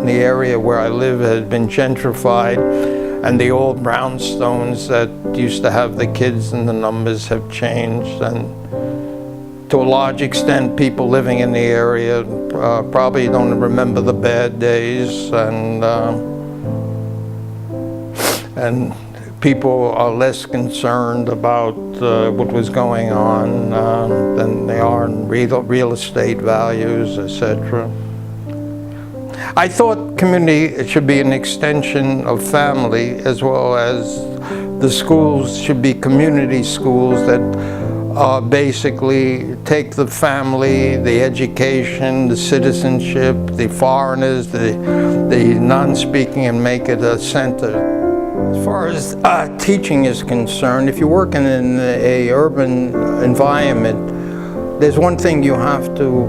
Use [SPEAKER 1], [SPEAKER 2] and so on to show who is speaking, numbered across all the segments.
[SPEAKER 1] the area where I live had been gentrified, and the old brownstones that used to have the kids and the numbers have changed. And to a large extent, people living in the area probably don't remember the bad days, and people are less concerned about what was going on than they are in real estate values, etc. I thought community should be an extension of family, as well as the schools should be community schools that basically take the family, the education, the citizenship, the foreigners, the non-speaking, and make it a center. As far as teaching is concerned, if you're working in a urban environment, there's one thing you have to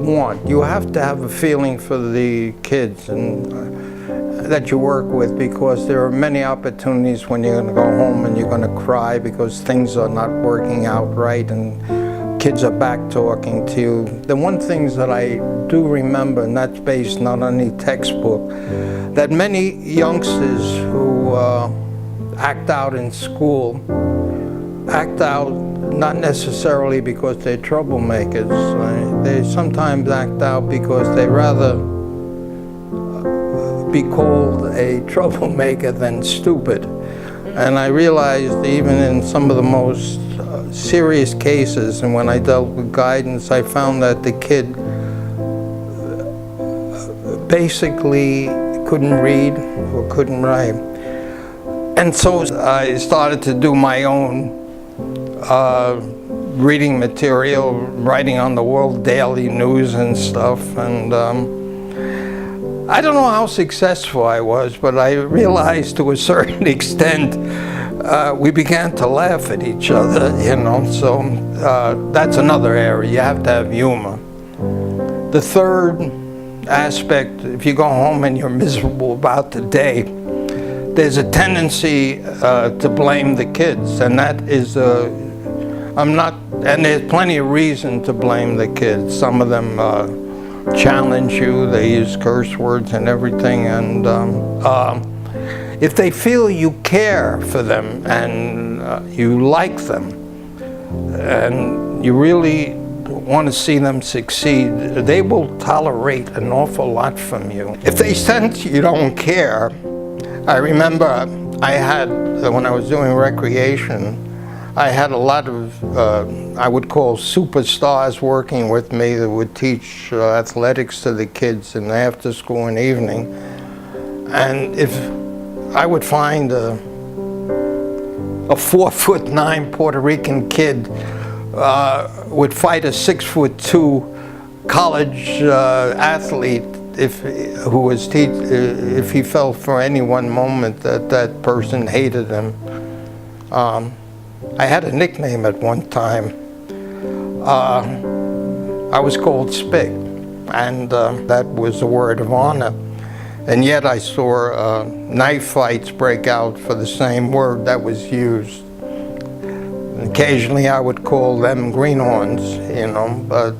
[SPEAKER 1] want. You have to have a feeling for the kids and that you work with, because there are many opportunities when you're going to go home and you're going to cry because things are not working out right and kids are back talking to you. The one things that I do remember, and that's based not on any textbook, that many youngsters who act out in school act out not necessarily because they're troublemakers. They sometimes act out because they rather be called a troublemaker than stupid. And I realized even in some of the most serious cases, and when I dealt with guidance, I found that the kid basically couldn't read or couldn't write. And so I started to do my own reading material, writing on the World Daily News and stuff. And I don't know how successful I was, but I realized to a certain extent we began to laugh at each other, you know, so that's another area. You have to have humor. The third aspect, if you go home and you're miserable about the day, there's a tendency to blame the kids, and that is, and there's plenty of reason to blame the kids. Some of them challenge you, they use curse words and everything, and if they feel you care for them and you like them and you really want to see them succeed, they will tolerate an awful lot from you. If they sense you don't care, I remember I had, when I was doing recreation, I had a lot of, I would call superstars working with me that would teach athletics to the kids in the after school and evening. And if I would find a 4'9" Puerto Rican kid would fight a 6'2" college athlete if he felt for any one moment that that person hated him. I had a nickname at one time. I was called Spick, and that was a word of honor. And yet I saw knife fights break out for the same word that was used. And occasionally I would call them greenhorns, you know, but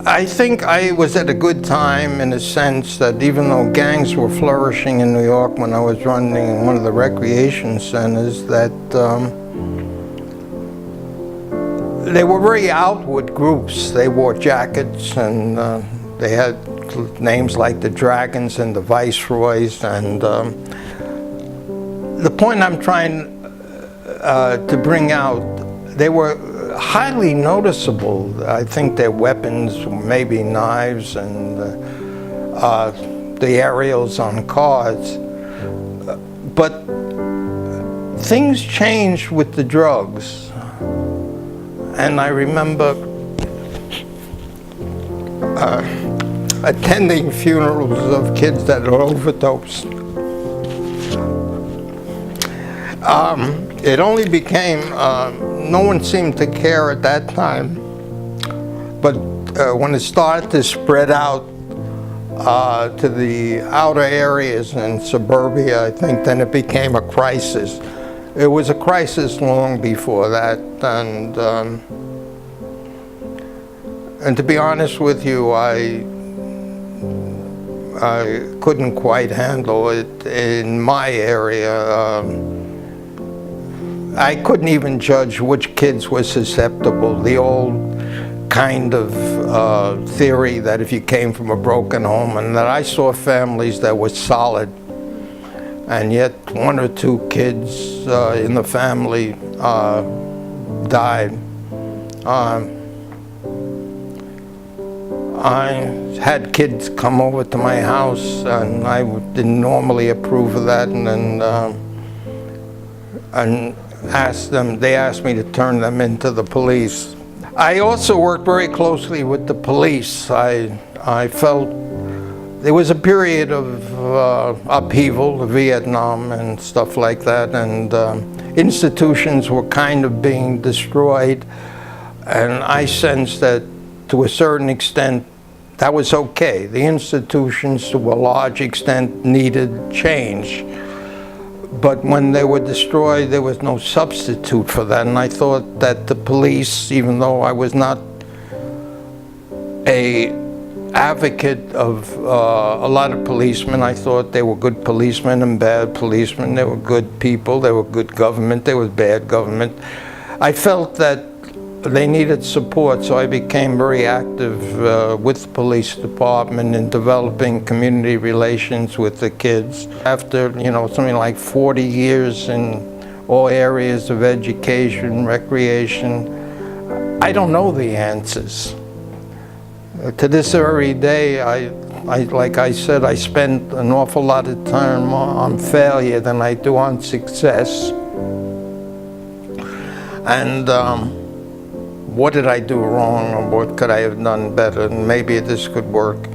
[SPEAKER 1] I think I was at a good time in the sense that even though gangs were flourishing in New York when I was running one of the recreation centers, that they were very outward groups. They wore jackets, and they had names like the Dragons and the Viceroys. And the point I'm trying to bring out, they were highly noticeable. I think their weapons, maybe knives, and the aerials on cars. But things changed with the drugs. And I remember attending funerals of kids that are overdosed. It only became, no one seemed to care at that time, but when it started to spread out to the outer areas and suburbia, I think then it became a crisis. It was a crisis long before that, and And to be honest with you, I couldn't quite handle it in my area. I couldn't even judge which kids were susceptible. The old kind of theory that if you came from a broken home, and that I saw families that were solid, and yet one or two kids in the family died. I had kids come over to my house, and I didn't normally approve of that, and asked them. They asked me to turn them into the police. I also worked very closely with the police. I felt there was a period of upheaval, Vietnam and stuff like that, and institutions were kind of being destroyed, and I sensed that to a certain extent that was okay. The institutions to a large extent needed change, but when they were destroyed there was no substitute for that, and I thought that the police, even though I was not an advocate of a lot of policemen, I thought they were good policemen and bad policemen. They were good people, they were good government, they was bad government. I felt that they needed support, so I became very active with the police department in developing community relations with the kids. After, something like 40 years in all areas of education, recreation, I don't know the answers. To this very day, like I said, I spend an awful lot of time on failure than I do on success. And what did I do wrong, or what could I have done better, and maybe this could work.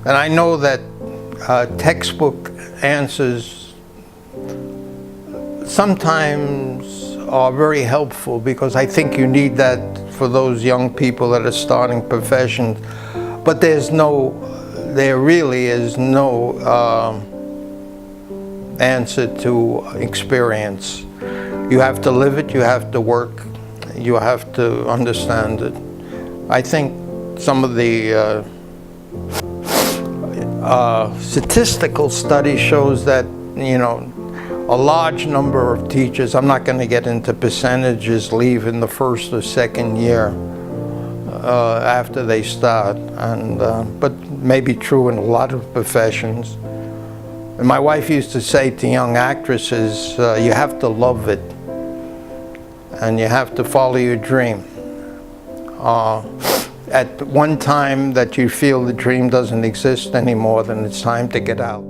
[SPEAKER 1] And I know that textbook answers sometimes are very helpful, because I think you need that for those young people that are starting professions. But there really is no answer to experience. You have to live it, you have to work, you have to understand it. I think some of the statistical study shows that, a large number of teachers, I'm not going to get into percentages, leave in the first or second year after they start, but maybe true in a lot of professions. And my wife used to say to young actresses, you have to love it, and you have to follow your dream. At one time that you feel the dream doesn't exist anymore, then it's time to get out.